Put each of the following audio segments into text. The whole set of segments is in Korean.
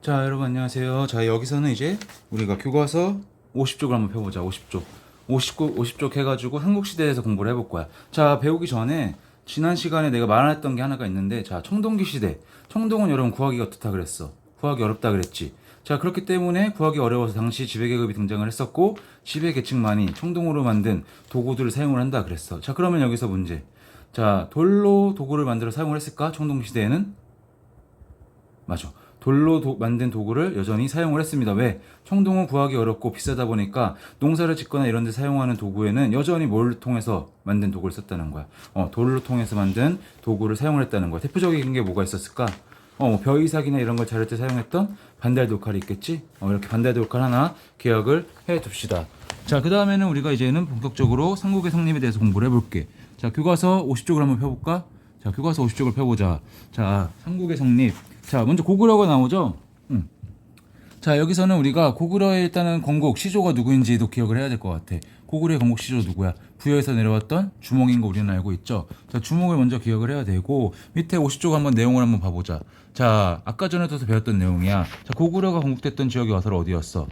자, 여러분 안녕하세요. 자, 여기서는 이제 우리가 교과서 50쪽을 한번 펴보자. 50쪽. 50쪽 해가지고 삼국시대에서 공부를 해볼 거야. 자, 배우기 전에 지난 시간에 내가 말했던 게 하나가 있는데, 자, 청동기 시대. 청동은 여러분 구하기가 어떻다 그랬어? 구하기 어렵다 그랬지. 자, 그렇기 때문에 구하기 어려워서 당시 지배계급이 등장을 했었고, 지배계층만이 청동으로 만든 도구들을 사용을 한다 그랬어. 자, 그러면 여기서 문제. 자, 돌로 도구를 만들어 사용을 했을까? 청동기 시대에는? 맞아. 돌로 만든 도구를 여전히 사용을 했습니다. 왜? 청동은 구하기 어렵고 비싸다 보니까 농사를 짓거나 이런 데 사용하는 도구에는 여전히 뭘 통해서 만든 도구를 썼다는 거야. 돌로 통해서 만든 도구를 사용을 했다는 거야. 대표적인 게 뭐가 있었을까? 뭐 벼이삭이나 이런 걸 자를 때 사용했던 반달 돌칼이 있겠지? 이렇게 반달 돌칼 하나 기억을 해 둡시다. 자, 그 다음에는 우리가 이제는 본격적으로 삼국의 성립에 대해서 공부를 해볼게. 자, 교과서 50쪽을 한번 펴볼까? 자, 교과서 50쪽을 펴보자. 자, 삼국의 성립. 자, 먼저 고구려가 나오죠? 자, 여기서는 우리가 고구려의 일단은 건국, 시조가 누구인지도 기억을 해야 될 것 같아. 고구려의 건국 시조 누구야? 부여에서 내려왔던 주몽인 거 우리는 알고 있죠? 자, 주몽을 먼저 기억을 해야 되고, 밑에 50쪽 한번 내용을 한번 봐보자. 자, 아까 전에도 배웠던 내용이야. 자, 고구려가 건국됐던 지역이 와서 어디였어?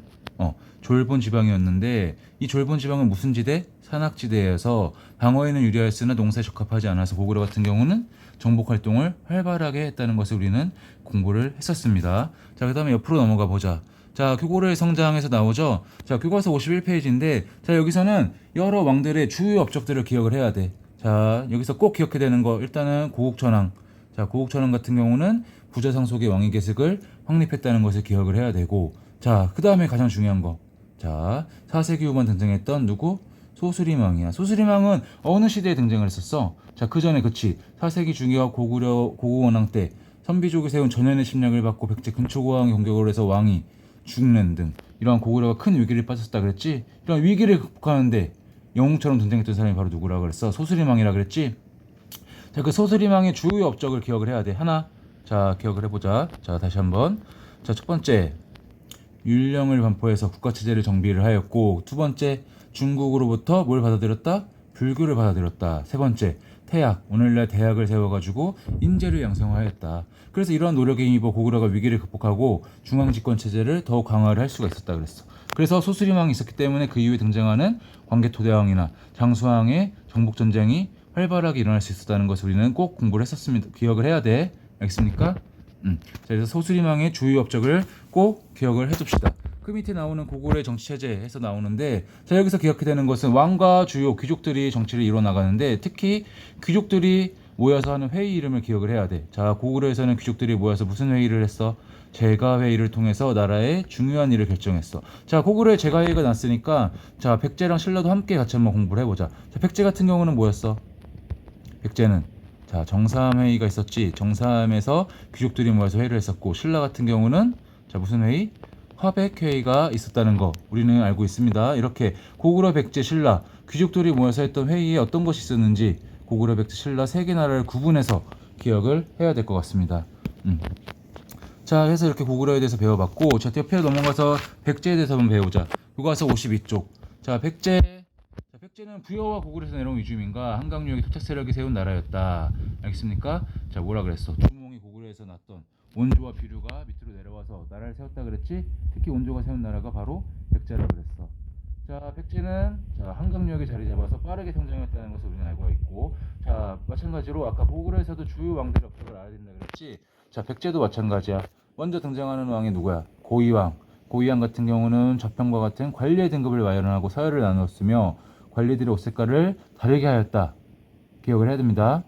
졸본 지방이었는데, 이 졸본 지방은 무슨 지대? 산악지대여서 방어에는 유리하였으나 농사에 적합하지 않아서 고구려 같은 경우는 정복 활동을 활발하게 했다는 것을 우리는 공부를 했었습니다. 자, 그 다음에 옆으로 넘어가 보자. 자, 고구려의 성장에서 나오죠. 자, 교과서 51페이지인데, 자, 여기서는 여러 왕들의 주요 업적들을 기억을 해야 돼. 자, 여기서 꼭 기억해야 되는 거, 일단은 고국천왕. 자, 고국천왕 같은 경우는 부자상속의 왕위 계승을 확립했다는 것을 기억을 해야 되고, 자, 그 다음에 가장 중요한 거. 자, 4세기 후반 등장했던 누구? 소수림왕이야. 소수림왕은 어느 시대에 등장을 했었어? 자, 그 전에 그치. 4세기 중기와 고구원왕 때 선비족이 세운 전현의 침략을 받고 백제 근초고왕이 공격을 해서 왕이 죽는 등 이러한 고구려가 큰 위기를 빠졌다 그랬지. 이런 위기를 극복하는데 영웅처럼 등장했던 사람이 바로 누구라 그랬어? 소수림왕이라 그랬지. 자, 그 소수림왕의 주요 업적을 기억을 해야 돼. 하나. 자, 기억을 해보자. 자, 다시 한번. 자, 첫 번째, 율령을 반포해서 국가체제를 정비를 하였고, 두 번째, 중국으로부터 뭘 받아들였다? 불교를 받아들였다. 세 번째, 태학, 오늘날 대학을 세워가지고 인재를 양성하였다. 그래서 이러한 노력에 힘입어 고구려가 위기를 극복하고 중앙집권체제를 더욱 강화를 할 수가 있었다 그랬어. 그래서 소수림왕이 있었기 때문에 그 이후에 등장하는 광개토대왕이나 장수왕의 정복전쟁이 활발하게 일어날 수 있었다는 것을 우리는 꼭 공부를 했었습니다. 기억을 해야 돼. 알겠습니까? 자, 그래서 소수림왕의 주요 업적을 꼭 기억을 해둡시다. 그 밑에 나오는 고구려의 정치체제에서 나오는데, 자, 여기서 기억해야 되는 것은 왕과 주요 귀족들이 정치를 이뤄 나가는데, 특히 귀족들이 모여서 하는 회의 이름을 기억을 해야 돼. 자, 고구려에서는 귀족들이 모여서 무슨 회의를 했어? 제가회의를 통해서 나라의 중요한 일을 결정했어. 자, 고구려에 제가회의가 났으니까, 자, 백제랑 신라도 함께 같이 한번 공부를 해보자. 자, 백제 같은 경우는 뭐였어? 백제는, 자, 정사함회의가 있었지. 정사함에서 귀족들이 모여서 회의를 했었고, 신라 같은 경우는, 자, 무슨 회의? 화백회의가 있었다는 거 우리는 알고 있습니다. 이렇게 고구려, 백제, 신라 귀족들이 모여서 했던 회의에 어떤 것이 있었는지 고구려, 백제, 신라 세 개 나라를 구분해서 기억을 해야 될 것 같습니다. 자, 해서 이렇게 고구려에 대해서 배워봤고, 자, 옆에 넘어가서 백제에 대해서 한번 배우자. 교과서 52쪽. 자, 백제는 부여와 고구려에서 내려온 위주민과 한강유역의 토착 세력이 세운 나라였다. 알겠습니까? 자, 뭐라 그랬어? 주몽이 고구려에서 났던 원조와 비류가 밑으로 내려와서 나라를 세웠다 그랬지. 특히 원조가 세운 나라가 바로 백제라 그랬어. 자, 백제는, 자, 한강유역에 자리 잡아서 빠르게 성장했다는 것을 우리는 알고 있고, 자, 마찬가지로 아까 고구려에서도 주요 왕들의 업적을 알아야 된다 그랬지. 자, 백제도 마찬가지야. 먼저 등장하는 왕이 누구야? 고이왕. 고이왕 같은 경우는 좌편과 같은 관리의 등급을 마련하고 사회를 나누었으며 관리들의 옷 색깔을 다르게 하였다. 기억을 해야 됩니다.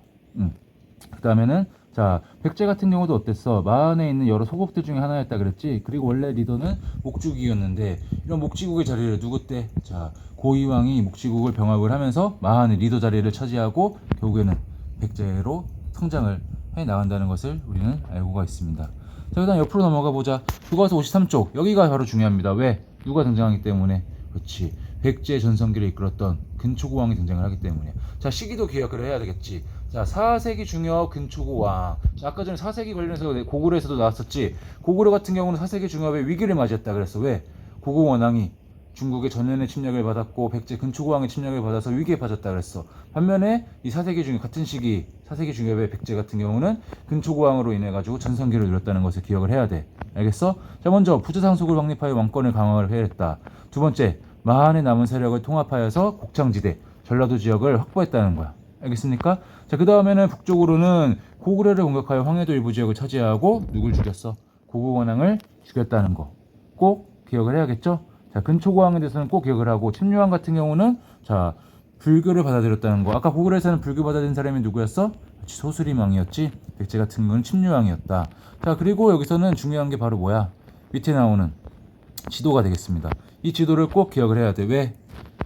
그 다음에는, 자, 백제 같은 경우도 어땠어? 마한에 있는 여러 소국들 중에 하나였다 그랬지. 그리고 원래 리더는 목주기였는데 이런 목지국의 자리를 누구 때? 자, 고이왕이 목지국을 병합을 하면서 마한의 리더 자리를 차지하고 결국에는 백제로 성장을 해 나간다는 것을 우리는 알고가 있습니다. 자, 그다음 옆으로 넘어가 보자. 교과서 53쪽. 여기가 바로 중요합니다. 왜? 누가 등장하기 때문에. 그렇지. 백제 전성기를 이끌었던 근초고왕이 등장을 하기 때문이야. 자, 시기도 기억을 해야 되겠지. 자, 4세기 중엽 근초고왕. 자, 아까 전에 4세기 관련해서 고구려에서도 나왔었지. 고구려 같은 경우는 4세기 중엽에 위기를 맞이했다 그랬어. 왜? 고구원왕이 중국의 전현의 침략을 받았고 백제 근초고왕의 침략을 받아서 위기에 빠졌다 그랬어. 반면에 이 4세기 중엽 같은 시기 4세기 중엽의 백제 같은 경우는 근초고왕으로 인해 가지고 전성기를 누렸다는 것을 기억을 해야 돼. 알겠어? 자, 먼저 부주상속을 확립하여 왕권을 강화를 해냈다. 두 번째, 마한의 남은 세력을 통합하여서 곡창지대, 전라도 지역을 확보했다는 거야. 알겠습니까? 자, 그 다음에는 북쪽으로는 고구려를 공격하여 황해도 일부 지역을 차지하고 누굴 죽였어? 고구원왕을 죽였다는 거. 꼭 기억을 해야겠죠? 자, 근초고왕에 대해서는 꼭 기억을 하고, 침류왕 같은 경우는 자, 불교를 받아들였다는 거. 아까 고구려에서는 불교 받아들인 사람이 누구였어? 그렇지, 소수림왕이었지. 백제 같은 경우는 침류왕이었다. 자, 그리고 여기서는 중요한 게 바로 뭐야? 밑에 나오는 지도가 되겠습니다. 이 지도를 꼭 기억을 해야 돼. 왜?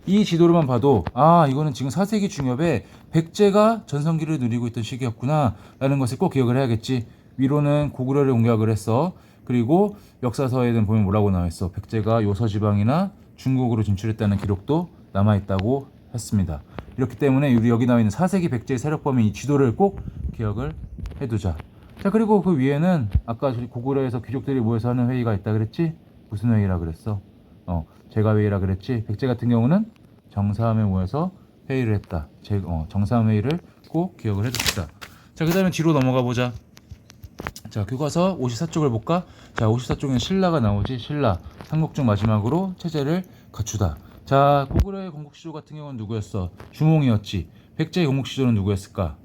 이 지도로만 봐도 이거는 지금 4세기 중엽에 백제가 전성기를 누리고 있던 시기였구나 라는 것을 꼭 기억을 해야겠지. 위로는 고구려를 공격을 했어. 그리고 역사서에는 보면 뭐라고 나와있어? 백제가 요서지방이나 중국으로 진출했다는 기록도 남아있다고 했습니다. 이렇기 때문에 우리 여기 나와있는 4세기 백제의 세력 범위 이 지도를 꼭 기억을 해두자. 자, 그리고 그 위에는 아까 고구려에서 귀족들이 모여서 하는 회의가 있다 그랬지? 무슨 회의라 그랬어? 제가회의라 그랬지. 백제 같은 경우는 정사함에 모여서 회의를 했다. 정사함 회의를 꼭 기억을 해둡시다. 자, 그 다음에 뒤로 넘어가 보자. 자, 교과서 54쪽을 볼까? 자, 54쪽에는 신라가 나오지. 신라 삼국 중 마지막으로 체제를 갖추다. 자, 고구려의 건국시조 같은 경우는 누구였어? 주몽이었지. 백제의 건국시조는 누구였을까?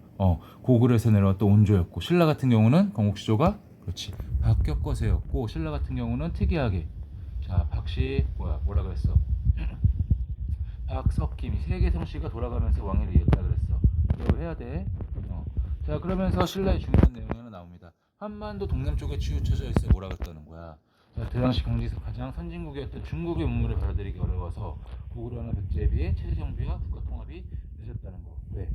고구려에서 내려왔던 온조였고, 신라 같은 경우는 건국시조가 그렇지 박격거세였고, 신라 같은 경우는 특이하게 자, 박씨 뭐라 그랬어? 박석김 세계 성씨가 돌아가면서 왕위를 이었다 그랬어. 기억을 해야 돼. 자, 그러면서 신라의 중요한 내용이 하나 나옵니다. 한반도 동남쪽에 치우쳐져 있어 뭐라 그랬다는 거야. 자, 그 당시 강지에서 가장 선진국이었던 중국의 문물을 받아들이기 어려워서 고구려나 백제에 비해 체제 정비와 국가 통합이 늦었다는 거. 왜?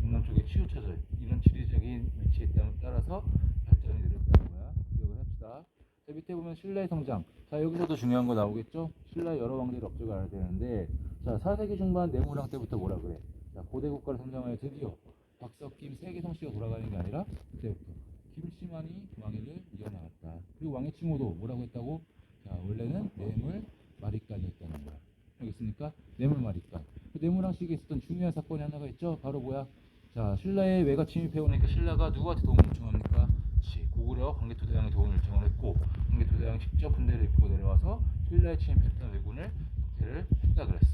동남쪽에 치우쳐져 이런 지리적인 위치에 따라서 발전이 느렸다는 거야. 기억을 합시다. 자, 밑에 보면 신라의 성장. 자, 여기서도 중요한 거 나오겠죠? 신라의 여러 왕들이 업적을 알아야 되는데, 자, 4세기 중반 내무랑 때부터 뭐라 그래? 자, 고대 국가를 성장하여 드디어 박석김 세계 성씨가 돌아가는 게 아니라 그때부터 김씨만이 왕위를 이어나갔다. 그리고 왕의 칭호도 뭐라고 했다고? 자, 원래는 뇌물 마리간이었다는 거야. 알겠습니까? 뇌물 마리간. 그 뇌물왕 시기에 있었던 중요한 사건이 하나가 있죠. 바로 뭐야? 자, 신라의 외가 침입해오니까 신라가 누구한테 도움을 요청합니까? 고구려 광개토대왕의 도움을 요청을 했고, 광개토대왕이 직접 군대를 이끌고 내려와서 신라에 침입했던 왜군을 격퇴를 했다 그랬어.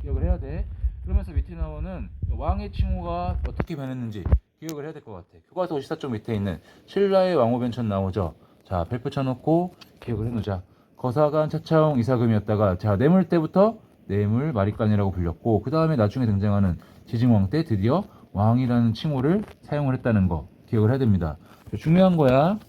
기억을 해야 돼. 그러면서 밑에 나오는 왕의 칭호가 어떻게 변했는지 기억을 해야 될 것 같아. 교과서 54쪽 밑에 있는 신라의 왕호변천 나오죠. 자, 별표 쳐놓고 기억을 해놓자. 거사관 차차홍 이사금이었다가, 자, 뇌물 때부터 뇌물 마리간이라고 불렸고, 그 다음에 나중에 등장하는 지징왕 때 드디어 왕이라는 칭호를 사용을 했다는 거 기억을 해야 됩니다. 중요한 거야.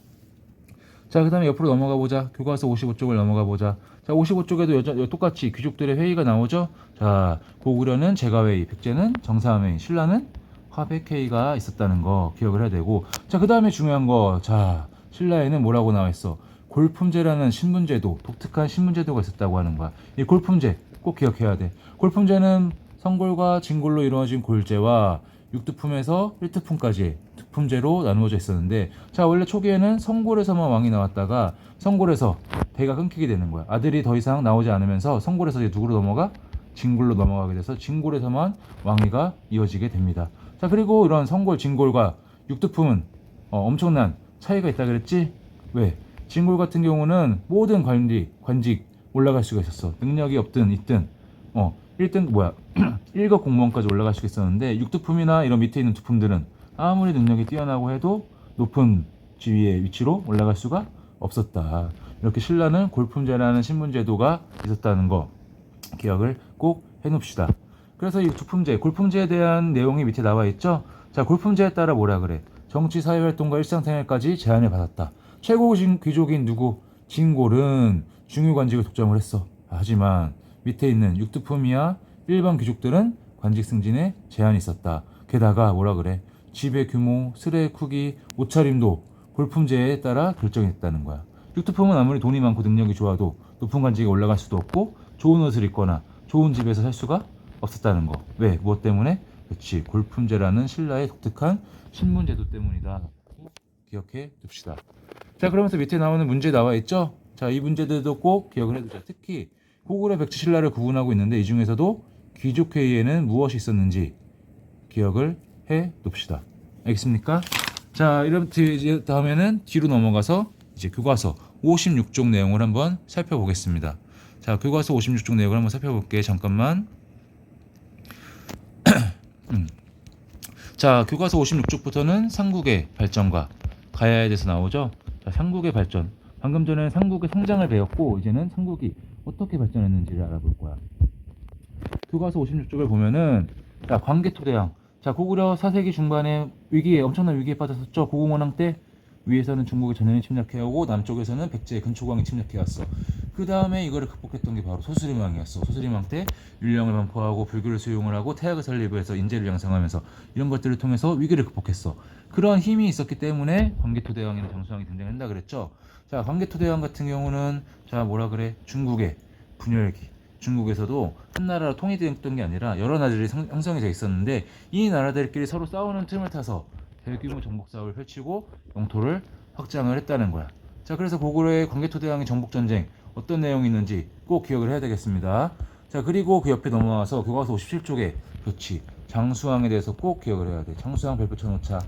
자, 그 다음에 옆으로 넘어가 보자. 교과서 55쪽을 넘어가 보자. 자, 55쪽에도 똑같이 귀족들의 회의가 나오죠. 자, 고구려는 제가회의, 백제는 정사함회의, 신라는 화백회의가 있었다는 거 기억을 해야 되고, 자, 그 다음에 중요한 거. 자, 신라에는 뭐라고 나와 있어? 골품제라는 신분제도, 독특한 신분제도가 있었다고 하는 거야. 이 골품제 꼭 기억해야 돼. 골품제는 성골과 진골로 이루어진 골제와 육두품에서 1두품까지 두품제로 나누어져 있었는데, 자, 원래 초기에는 성골에서만 왕이 나왔다가 성골에서 배가 끊기게 되는 거야. 아들이 더 이상 나오지 않으면서 성골에서 이제 누구로 넘어가? 진골로 넘어가게 돼서 진골에서만 왕위가 이어지게 됩니다. 자, 그리고 이런 성골, 진골과 육두품은 엄청난 차이가 있다 그랬지? 왜? 진골 같은 경우는 모든 관직 올라갈 수가 있었어. 능력이 없든 있든 1등 1급 공무원까지 올라갈 수 있었는데, 육두품이나 이런 밑에 있는 두품들은 아무리 능력이 뛰어나고 해도 높은 지위의 위치로 올라갈 수가 없었다. 이렇게 신라는 골품제라는 신분제도가 있었다는 거 기억을 꼭 해놓읍시다. 그래서 이 두품제, 골품제에 대한 내용이 밑에 나와 있죠. 자, 골품제에 따라 뭐라 그래? 정치, 사회활동과 일상생활까지 제한을 받았다. 최고 귀족인 누구? 진골은 중유관직을 독점을 했어. 하지만 밑에 있는 육두품이야 일반 귀족들은 관직 승진에 제한이 있었다. 게다가 뭐라 그래? 집의 규모, 스레의 크기, 옷차림도 골품제에 따라 결정했다는 거야. 육두품은 아무리 돈이 많고 능력이 좋아도 높은 관직에 올라갈 수도 없고, 좋은 옷을 입거나 좋은 집에서 살 수가 없었다는 거. 왜? 무엇 때문에? 그렇지, 골품제라는 신라의 독특한 신분제도 때문이다. 기억해 둡시다. 자, 그러면서 밑에 나오는 문제 나와 있죠? 자, 이 문제들도 꼭 기억을 해두자. 특히 고구려, 백제, 신라를 구분하고 있는데, 이 중에서도 귀족회의에는 무엇이 있었는지 기억을 해 둡시다. 알겠습니까? 자, 이제 다음에는 뒤로 넘어가서 이제 교과서 56쪽 내용을 한번 살펴보겠습니다. 자, 교과서 56쪽 내용을 한번 살펴볼게. 잠깐만. 자, 교과서 56쪽부터는 삼국의 발전과 가야에 대해서 나오죠. 자, 삼국의 발전. 방금 전에 삼국의 성장을 배웠고 이제는 삼국이 어떻게 발전했는지를 알아볼 거야. 교과서 56쪽을 보면은 자, 광개토대왕. 자, 고구려 4세기 중반에 엄청난 위기에 빠졌었죠. 고궁원왕 때 위에서는 중국이 전면에 침략해오고 남쪽에서는 백제 근초광이 침략해왔어. 그 다음에 이거를 극복했던 게 바로 소스림왕이었어. 소스림왕 때 율령을 반포하고 불교를 수용을 하고 태학을 설립해서 인재를 양성하면서 이런 것들을 통해서 위기를 극복했어. 그런 힘이 있었기 때문에 광개토대왕이나 장수왕이 등장한다 그랬죠. 자, 광개토대왕 같은 경우는 자, 뭐라 그래? 중국의 분열기. 중국에서도 한 나라로 통일됐던 게 아니라 여러 나라들이 형성이 돼 있었는데 이 나라들끼리 서로 싸우는 틈을 타서 대규모 정복 사업을 펼치고 영토를 확장을 했다는 거야. 자, 그래서 고구려의 광개토대왕의 정복 전쟁 어떤 내용이 있는지 꼭 기억을 해야 되겠습니다. 자, 그리고 그 옆에 넘어와서 교과서 57쪽에 그렇지 장수왕에 대해서 꼭 기억을 해야 돼. 장수왕 별표 쳐놓자.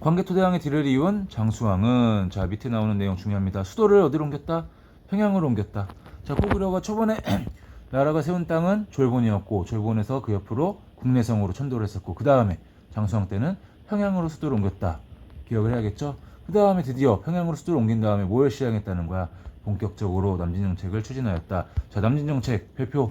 광개토대왕의 뒤를 이은 장수왕은 자, 밑에 나오는 내용 중요합니다. 수도를 어디로 옮겼다? 평양으로 옮겼다. 자, 고구려가 초반에 나라가 세운 땅은 졸본이었고 졸본에서 그 옆으로 국내성으로 천도를 했었고 그 다음에 장수왕 때는 평양으로 수도를 옮겼다. 기억을 해야겠죠? 그 다음에 드디어 평양으로 수도를 옮긴 다음에 뭘 시행했다는 거야? 본격적으로 남진정책을 추진하였다. 자, 남진정책 별표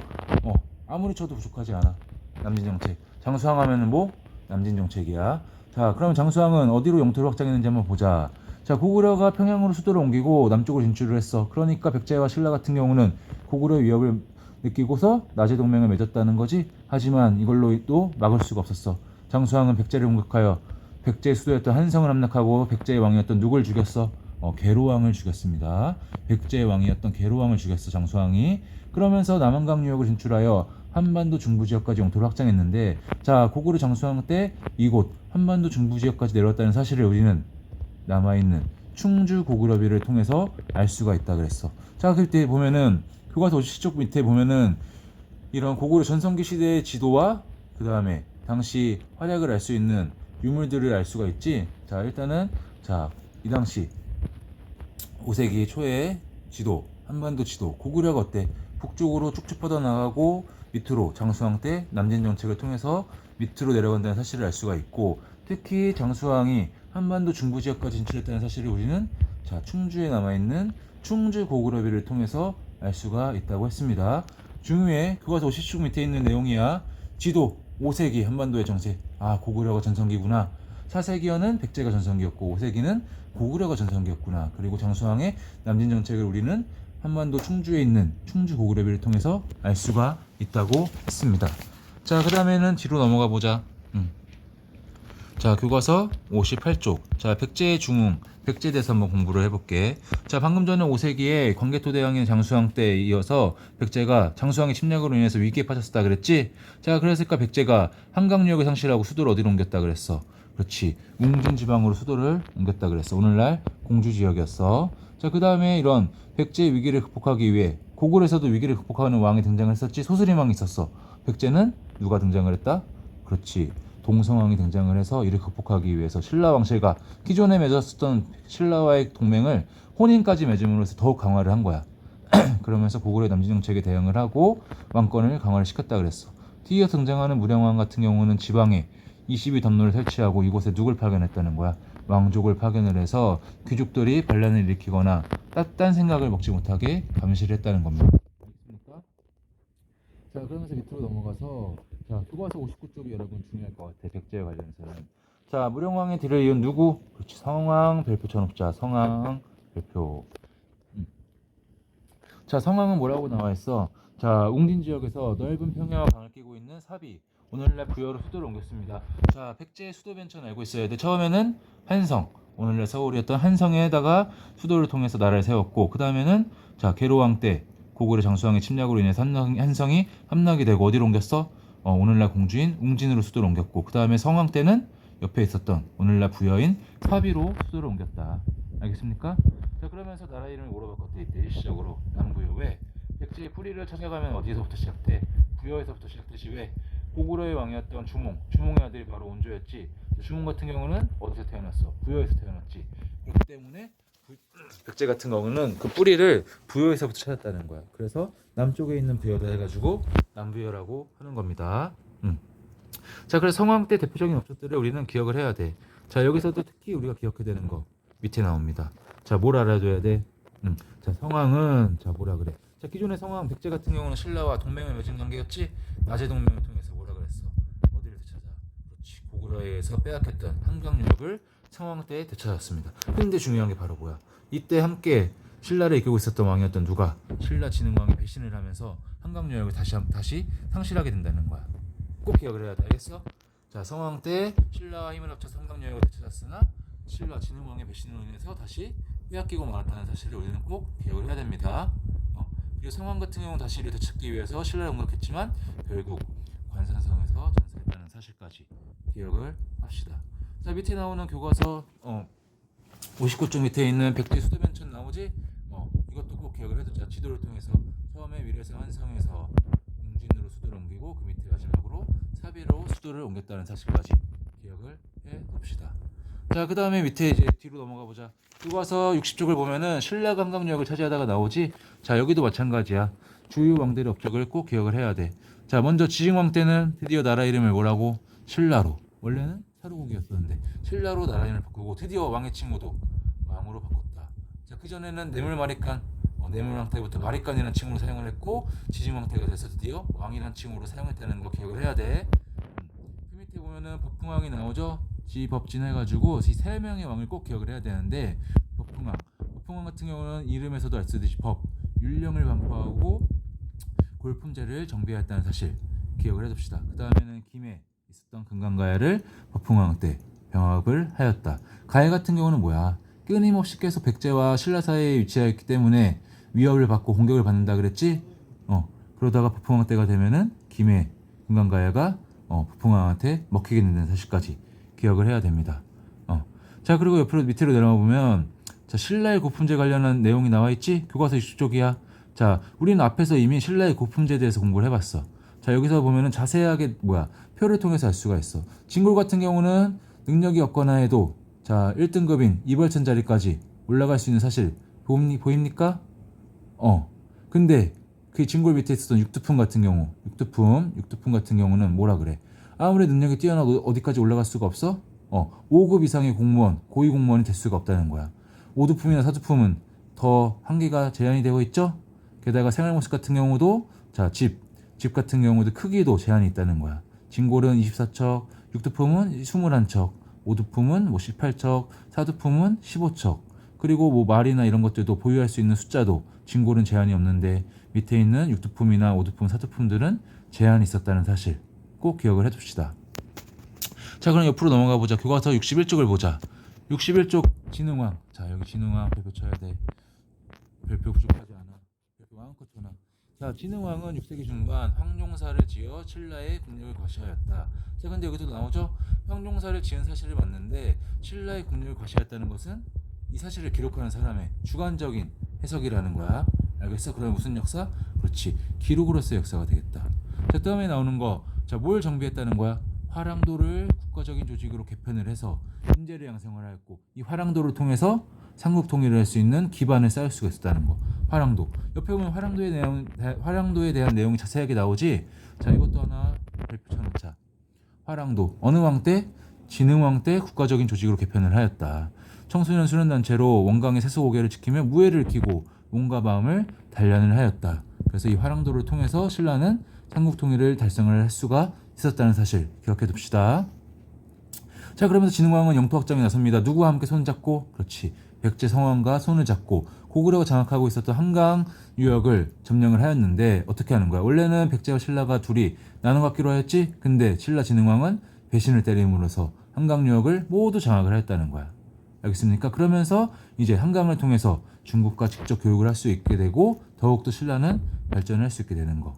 아무리 쳐도 부족하지 않아. 남진정책 장수왕 하면은 뭐? 남진정책이야. 자, 그럼 장수왕은 어디로 영토를 확장했는지 한번 보자. 자, 고구려가 평양으로 수도를 옮기고 남쪽으로 진출을 했어. 그러니까 백제와 신라 같은 경우는 고구려의 위협을 느끼고서 나제 동맹을 맺었다는 거지. 하지만 이걸로 또 막을 수가 없었어. 장수왕은 백제를 공격하여 백제의 수도였던 한성을 함락하고 백제의 왕이었던 누굴 죽였어? 계로왕을 죽였습니다. 백제의 왕이었던 계로왕을 죽였어, 장수왕이. 그러면서 남한강 유역을 진출하여 한반도 중부지역까지 영토를 확장했는데 자, 고구려 장수왕 때 이곳 한반도 중부지역까지 내려왔다는 사실을 우리는 남아있는 충주 고구려비를 통해서 알 수가 있다 그랬어. 자, 그때 보면은 교과서 57쪽 밑에 보면은 이런 고구려 전성기 시대의 지도와 그 다음에 당시 활약을 알 수 있는 유물들을 알 수가 있지. 자, 일단은 자, 이 당시 5세기 초의 지도, 한반도 지도, 고구려가 어때? 북쪽으로 쭉쭉 뻗어나가고 밑으로 장수왕 때 남진 정책을 통해서 밑으로 내려간다는 사실을 알 수가 있고 특히 장수왕이 한반도 중부 지역까지 진출했다는 사실을 우리는 자, 충주에 남아있는 충주 고구려비를 통해서 알 수가 있다고 했습니다. 중후에 교과서 57쪽 밑에 있는 내용이야. 지도 5세기 한반도의 정세. 아, 고구려가 전성기구나. 4세기에는 백제가 전성기였고 5세기는 고구려가 전성기였구나. 그리고 장수왕의 남진 정책을 우리는 한반도 충주에 있는 충주 고구려비를 통해서 알 수가 있다고 했습니다. 자, 그 다음에는 뒤로 넘어가 보자. 자, 교과서 58쪽. 자, 백제의 중흥, 백제에 대해서 한번 공부를 해볼게. 자, 방금 전에 5세기에 광개토대왕인 장수왕 때에 이어서 백제가 장수왕의 침략으로 인해서 위기에 빠졌다 그랬지? 자, 그랬을까 백제가 한강유역을 상실하고 수도를 어디로 옮겼다 그랬어? 그렇지. 웅진 지방으로 수도를 옮겼다 그랬어. 오늘날 공주 지역이었어. 자, 그 다음에 이런 백제의 위기를 극복하기 위해 고구려에서도 위기를 극복하는 왕이 등장을 했었지. 소스림왕이 있었어. 백제는 누가 등장을 했다? 그렇지. 동성왕이 등장을 해서 이를 극복하기 위해서 신라 왕실과 기존에 맺었었던 신라와의 동맹을 혼인까지 맺음으로써 더욱 강화를 한 거야. 그러면서 고구려의 남진 정책에 대응을 하고 왕권을 강화를 시켰다 그랬어. 뒤이어 등장하는 무령왕 같은 경우는 지방에 22 담로를 설치하고 이곳에 누굴 파견했다는 거야? 왕족을 파견을 해서 귀족들이 반란을 일으키거나 딴 생각을 먹지 못하게 감시를 했다는 겁니다. 알겠습니까? 자, 그러면서 밑으로 넘어가서 자, 교과서 59쪽이 여러분 중요할 것 같아. 백제에 관련해서는. 자, 무령왕의 뒤를 이은 누구? 그렇지. 성왕 별표 쳐놓자. 성왕 별표. 자, 성왕은 뭐라고 나와 있어? 자, 웅진 지역에서 넓은 평야와 강을 끼고 있는 사비. 오늘날 부여로 수도를 옮겼습니다. 자, 백제의 수도 변천을 알고 있어야 돼. 처음에는 한성. 오늘날 서울이었던 한성에다가 수도를 통해서 나라를 세웠고 그 다음에는 자, 계로왕 때 고구려 장수왕의 침략으로 인해서 한성이 함락이 되고 어디로 옮겼어? 오늘날 공주인 웅진으로 수도를 옮겼고 그 다음에 성왕 때는 옆에 있었던 오늘날 부여인 사비로 수도를 옮겼다. 알겠습니까? 자, 그러면서 나라 이름을 물어볼 것도 있대. 일시적으로 남부여. 왜? 백제의 뿌리를 찾아가면 어디서부터 시작돼? 부여에서부터 시작되지. 왜? 고구려의 왕이었던 주몽의 아들이 바로 온조였지. 주몽 같은 경우는 어디서 태어났어? 부여에서 태어났지. 그렇기 때문에 백제 같은 경우는 그 뿌리를 부여에서부터 찾았다는 거야. 그래서 남쪽에 있는 부여를 해가지고 남부여라고 하는 겁니다. 자, 그래서 성왕 때 대표적인 업적들을 우리는 기억을 해야 돼. 자, 여기서도 특히 우리가 기억해야 되는 거 밑에 나옵니다. 자, 뭘 알아둬야 돼? 자, 성왕은 자 뭐라 그래? 자, 기존의 성왕 백제 같은 경우는 신라와 동맹을 맺은 관계였지. 나제 동맹을 통해서 뭐라 그랬어? 어디를 되찾아? 그렇지. 고구려에서 빼앗겼던 한강유역을 성왕 때에 되찾았습니다. 근데 중요한 게 바로 뭐야? 이때 함께 신라를 이끌고 있었던 왕이었던 누가? 신라 진흥왕이 배신을 하면서 한강유역을 다시 상실하게 된다는 거야. 꼭 기억을 해야 돼. 알겠어? 자, 성왕 때 신라와 힘을 합쳐서 한강유역을 되찾았으나 신라 진흥왕의 배신으로 인해서 다시 빼앗기고 말았다는 사실을 우리는 꼭 기억을 해야 됩니다. 그리고 성왕 같은 경우는 다시 이를 되찾기 위해서 신라를 공격했지만 결국 관산성에서 전사했다는 사실까지 기억을 합시다. 자, 밑에 나오는 교과서 59쪽 밑에 있는 백제 수도변천 나오지? 이것도 꼭 기억을 해두자. 지도를 통해서 처음에 위례성 한성에서 웅진으로 수도를 옮기고 그 밑에 마지막으로 사비로 수도를 옮겼다는 사실까지 기억을 해둡시다. 자, 그 다음에 밑에 이제 뒤로 넘어가 보자. 교과서 60쪽을 보면은 신라 관광역을 차지하다가 나오지. 자, 여기도 마찬가지야. 주요 왕들의 업적을 꼭 기억을 해야 돼. 자, 먼저 지징왕 때는 드디어 나라 이름을 뭐라고? 신라로. 원래는 사루국이었었는데 신라로 나라 이름을 바꾸고 드디어 왕의 칭호도 왕으로 바꿨다. 자, 그 전에는 뇌물마리간, 뇌물왕 때부터 마리간이라는 칭호로 사용을 했고 지징왕 때가 돼서 드디어 왕이라는 칭호로 사용했다는 거 기억을 해야 돼. 그 밑에 보면은 법흥왕이 나오죠. 지법진 해가지고 이 세 명의 왕을 꼭 기억을 해야 되는데 법흥왕 같은 경우는 이름에서도 알 수 있듯이 법, 율령을 반포하고 골품제를 정비했다는 사실 기억을 해둡시다. 그 다음에는 김해 있었던 금강가야를 법흥왕 때 병합을 하였다. 가야 같은 경우는 뭐야? 끊임없이 계속 백제와 신라 사이에 위치하였기 때문에 위협을 받고 공격을 받는다 그랬지? 그러다가 법흥왕 때가 되면은 김해 금강가야가 법흥왕한테 먹히게 된다는 사실까지 기억을 해야 됩니다. 자, 그리고 옆으로 밑으로 내려가 보면 자, 신라의 고품제 관련한 내용이 나와 있지? 교과서 60쪽이야. 자, 우리는 앞에서 이미 신라의 고품제에 대해서 공부를 해봤어. 자, 여기서 보면은 자세하게 표를 통해서 알 수가 있어. 진골 같은 경우는 능력이 없거나 해도 자 1등급인 이벌천 자리까지 올라갈 수 있는 사실 보입니까? 근데 그 진골 밑에 있었던 육두품 같은 경우 육두품 같은 경우는 뭐라 그래? 아무리 능력이 뛰어나도 어디까지 올라갈 수가 없어? 5급 이상의 공무원, 고위 공무원이 될 수가 없다는 거야. 5두품이나 4두품은 더 한계가 제한이 되어 있죠? 게다가 생활모습 같은 경우도 자, 집 같은 경우도 크기도 제한이 있다는 거야. 진골은 24척, 6두품은 21척, 5두품은 18척, 4두품은 15척. 그리고 말이나 이런 것들도 보유할 수 있는 숫자도 진골은 제한이 없는데 밑에 있는 6두품이나 5두품, 4두품들은 제한이 있었다는 사실 꼭 기억을 해둡시다. 자, 그럼 옆으로 넘어가 보자. 교과서 61쪽을 보자. 61쪽 진흥왕. 자, 여기 진흥왕 별표 쳐야 돼. 별표 부족하지 않아. 별표 마음껏 쳐놔. 자, 진흥왕은 6세기 중반 황룡사를 지어 신라의 국력을 과시하였다. 자, 근데 여기도 나오죠? 황룡사를 지은 사실을 맞는데 신라의 국력을 과시하였다는 것은 이 사실을 기록하는 사람의 주관적인 해석이라는 거야. 알겠어? 그러면 무슨 역사? 그렇지. 기록으로서의 역사가 되겠다. 자, 다음에 나오는 거. 자, 뭘 정비했다는 거야? 화랑도를 국가적인 조직으로 개편을 해서 인재를 양성을 하였고 이 화랑도를 통해서 삼국 통일을 할 수 있는 기반을 쌓을 수가 있었다는 거. 화랑도. 옆에 보면 화랑도에 대한 내용이 자세하게 나오지. 자, 이것도 하나 별표 쳐놓자. 화랑도. 어느 왕 때? 진흥왕 때 국가적인 조직으로 개편을 하였다. 청소년 수련단체로 원강의 세수고개를 지키며 무예를 익히고 몸과 마음을 단련을 하였다. 그래서 이 화랑도를 통해서 신라는 삼국 통일을 달성을 할 수가 있었다는 사실 기억해 둡시다. 자, 그러면서 진흥왕은 영토 확장에 나섭니다. 누구와 함께 손잡고? 그렇지. 백제 성왕과 손을 잡고 고구려가 장악하고 있었던 한강 유역을 점령을 하였는데 어떻게 하는 거야? 원래는 백제와 신라가 둘이 나눠 갖기로 하였지? 근데 신라 진흥왕은 배신을 때림으로써 한강 유역을 모두 장악을 하였다는 거야. 알겠습니까? 그러면서 이제 한강을 통해서 중국과 직접 교육을 할 수 있게 되고 더욱더 신라는 발전을 할 수 있게 되는 거.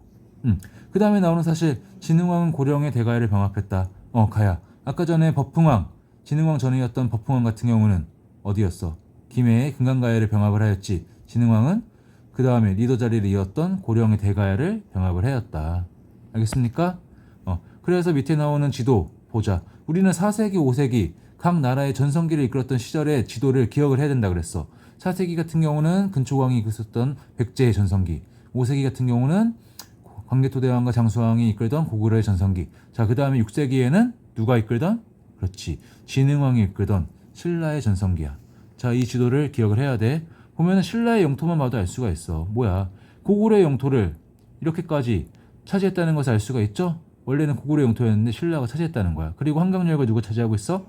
그 다음에 나오는 사실 진흥왕은 고령의 대가야를 병합했다. 가야. 아까 전에 법흥왕, 진흥왕 전이었던 법흥왕 같은 경우는 어디였어? 김해의 금강가야를 병합을 하였지. 진흥왕은 그 다음에 리더 자리를 이었던 고령의 대가야를 병합을 하였다. 알겠습니까? 그래서 밑에 나오는 지도 보자. 우리는 4세기, 5세기 각 나라의 전성기를 이끌었던 시절의 지도를 기억을 해야 된다 그랬어. 4세기 같은 경우는 근초광이 이끌었던 백제의 전성기, 5세기 같은 경우는 광개토대왕과 장수왕이 이끌던 고구려의 전성기. 자, 그 다음에 6세기에는 누가 이끌던? 그렇지, 진흥왕이 이끌던 신라의 전성기야. 자, 이 지도를 기억을 해야 돼. 보면은 신라의 영토만 봐도 알 수가 있어. 뭐야, 고구려의 영토를 이렇게까지 차지했다는 것을 알 수가 있죠. 원래는 고구려 영토였는데 신라가 차지했다는 거야. 그리고 한강열과 누가 차지하고 있어?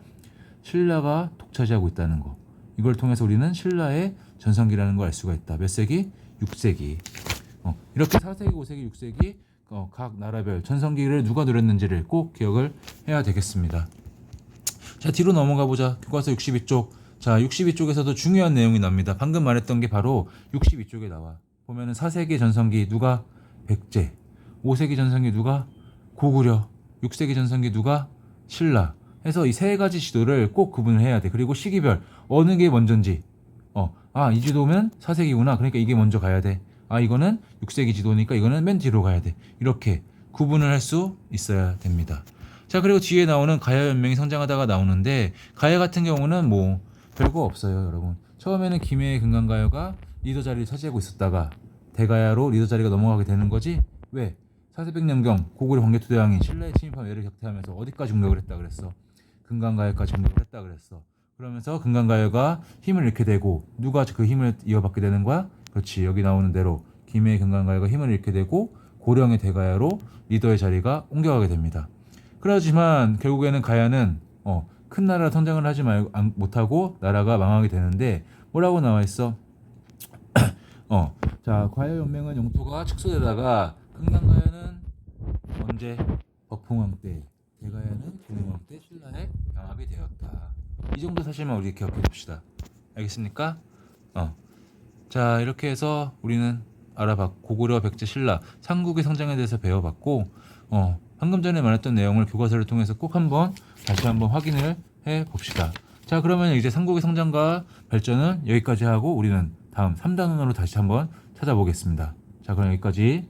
신라가 독차지하고 있다는 거. 이걸 통해서 우리는 신라의 전성기라는 걸 알 수가 있다. 몇 세기? 6세기. 이렇게 4세기, 5세기, 6세기 각 나라별 전성기를 누가 누렸는지를 꼭 기억을 해야 되겠습니다. 자, 뒤로 넘어가 보자. 교과서 62쪽. 자, 62쪽에서도 중요한 내용이 납니다. 방금 말했던 게 바로 62쪽에 나와. 보면은 4세기 전성기 누가? 백제. 5세기 전성기 누가? 고구려. 6세기 전성기 누가? 신라. 해서 이 세 가지 지도를 꼭 구분을 해야 돼. 그리고 시기별 어느 게 먼저인지. 이 지도면 4세기구나. 그러니까 이게 먼저 가야 돼. 이거는 6세기 지도니까 이거는 맨 뒤로 가야 돼. 이렇게 구분을 할 수 있어야 됩니다. 자, 그리고 뒤에 나오는 가야 연맹이 성장하다가 나오는데, 가야 같은 경우는 뭐 별거 없어요, 여러분. 처음에는 김해의 금강가야가 리더 자리를 차지하고 있었다가 대가야로 리더 자리가 넘어가게 되는 거지. 왜? 4,400년경 고구려 광개토대왕이 신라에 침입하면 얘를 격퇴하면서 어디까지 공격을 했다 그랬어? 금강가야까지 공격을 했다 그랬어. 그러면서 금강가야가 힘을 잃게 되고, 누가 그 힘을 이어받게 되는 거야? 그렇지, 여기 나오는 대로 김해의 금강가야가 힘을 잃게 되고 고령의 대가야로 리더의 자리가 옮겨가게 됩니다. 그렇지만 결국에는 가야는 큰 나라 성장을 하지 못하고 나라가 망하게 되는데, 뭐라고 나와 있어? 자, 가야 연맹은 영토가 축소되다가 금강가야는 언제? 법흥왕 때, 대가야는 김흥왕 때 신라에 병합이 되었다. 이 정도 사실만 우리 기억해 봅시다. 알겠습니까? 자, 이렇게 해서 우리는 알아봤고, 고구려, 백제, 신라, 삼국의 성장에 대해서 배워봤고, 방금 전에 말했던 내용을 교과서를 통해서 꼭 다시 한번 확인을 해 봅시다. 자, 그러면 이제 삼국의 성장과 발전은 여기까지 하고 우리는 다음 3단원으로 다시 한번 찾아보겠습니다. 자, 그럼 여기까지.